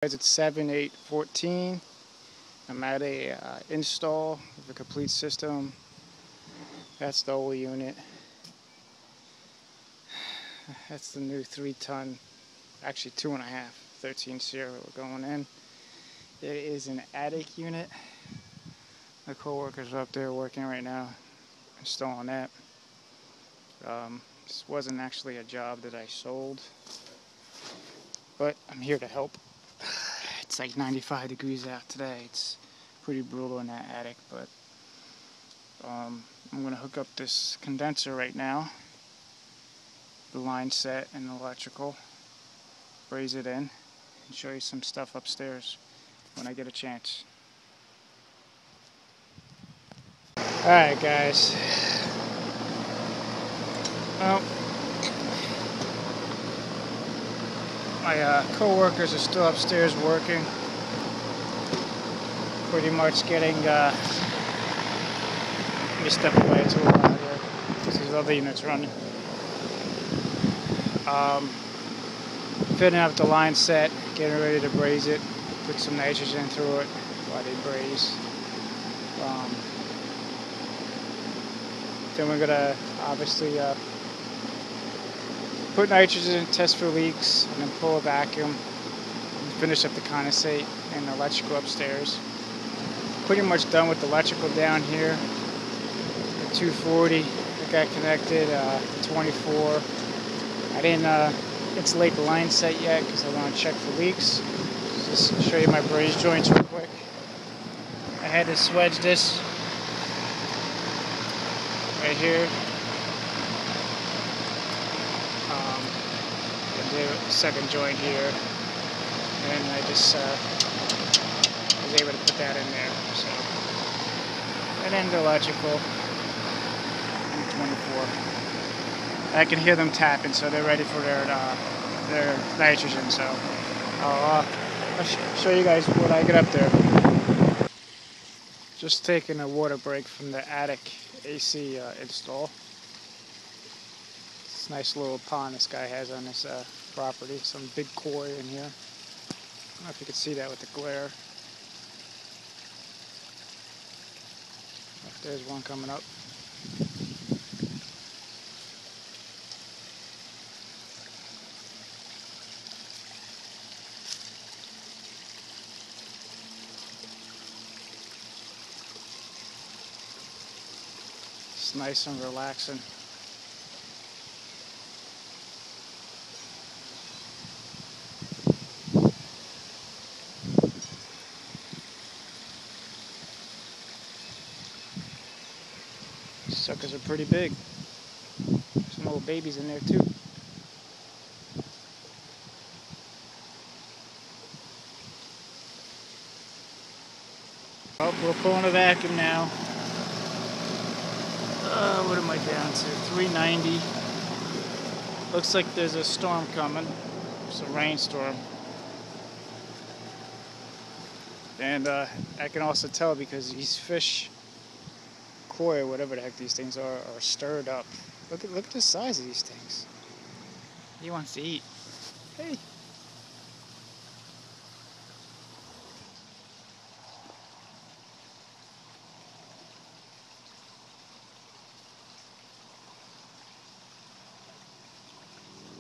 It's 7/8/14. I'm at a install of a complete system. That's the old unit. That's the new 3-ton, actually 2.5, 13 seer we're going in. It is an attic unit. My co-workers are up there working right now, installing that. This wasn't actually a job that I sold, but I'm here to help. It's like 95 degrees out today. It's pretty brutal in that attic, but I'm going to hook up this condenser right now, the line set and electrical, braze it in, and show you some stuff upstairs when I get a chance. Alright guys, well, my co-workers are still upstairs working, pretty much getting, let me step away, it's a little loud here, because there's other units running. Fitting up the line set, getting ready to braze it, put some nitrogen through it while they braze. Then we're going to obviously put nitrogen, test for leaks, and then pull a vacuum and finish up the condensate and the electrical upstairs. Pretty much done with the electrical down here. The 240 that got connected, 24. I didn't insulate the line set yet because I want to check for leaks. Just show you my braze joints real quick. I had to swedge this right here. And the second joint here, and I just was able to put that in there. So, and then the electrical, 24. I can hear them tapping, so they're ready for their nitrogen. So I'll show you guys when I get up there. Just taking a water break from the attic AC install. It's a nice little pond this guy has on his property. Some big coil in here. I don't know if you can see that with the glare. There's one coming up. It's nice and relaxing. Suckers are pretty big. Some little babies in there too. Well, we're pulling a vacuum now. What am I down to? 390. Looks like there's a storm coming. It's a rainstorm. And I can also tell because these fish, koi, whatever the heck these things are stirred up. Look at the size of these things. He wants to eat. Hey.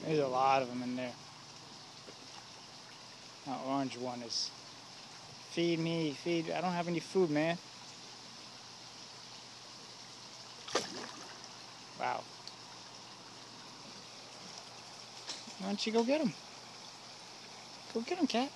There's a lot of them in there. That orange one is, feed me, feed. I don't have any food, man. Wow. Why don't you go get him? Go get him, cat.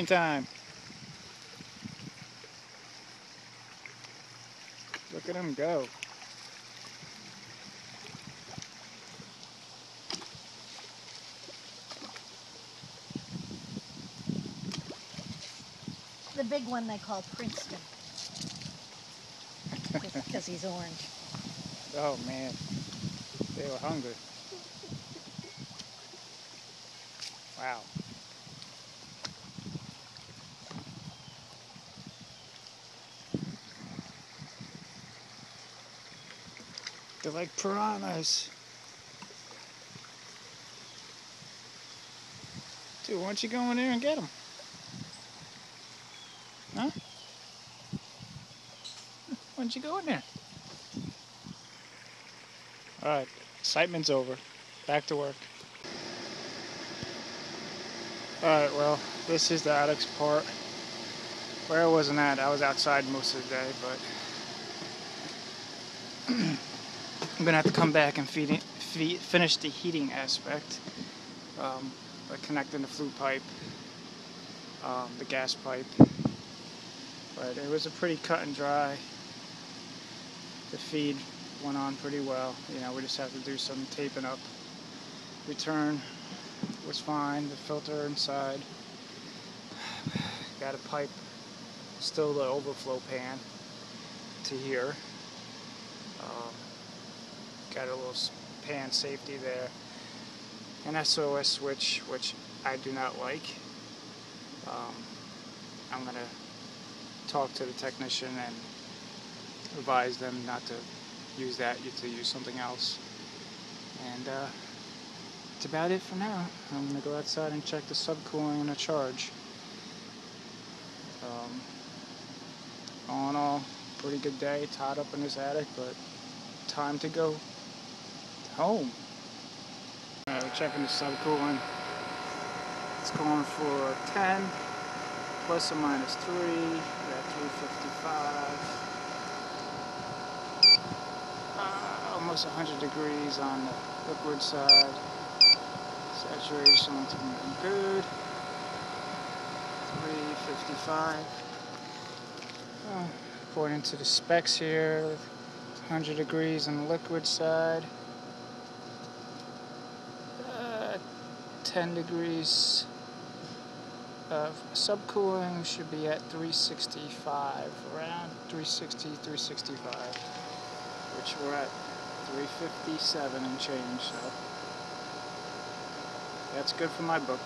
Time. Look at him go. The big one they call Princeton. Because he's orange. Oh man. They were hungry. Wow. They're like piranhas. Dude, why don't you go in there and get them? Huh? Why don't you go in there? Alright, excitement's over. Back to work. Alright, well, this is the attic's part. Where I wasn't at, I was outside most of the day, but I'm gonna have to come back and finish the heating aspect by connecting the flue pipe, the gas pipe. But it was a pretty cut and dry. The feed went on pretty well. You know, we just have to do some taping up. Return was fine. The filter inside. Got a pipe, still the overflow pan to here. Got a little pan safety there. An SOS switch, which I do not like. I'm going to talk to the technician and advise them not to use that, to use something else. And that's about it for now. I'm going to go outside and check the subcooling and the charge. All in all, pretty good day, tied up in this attic, but time to go home. We're checking the subcooling. It's going for 10, plus or minus 3, we're at 355. Almost 100 degrees on the liquid side. Saturation looks good. 355. According to the specs here, 100 degrees on the liquid side. 10 degrees of subcooling, should be at 365, around 360, 365, which we're at 357 and change, so that's good for my book.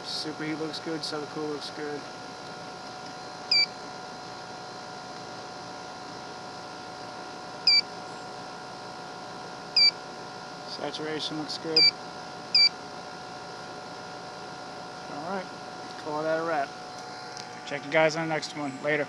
Superheat looks good, subcool looks good. Saturation looks good. Alright, call that a wrap. Check you guys on the next one. Later.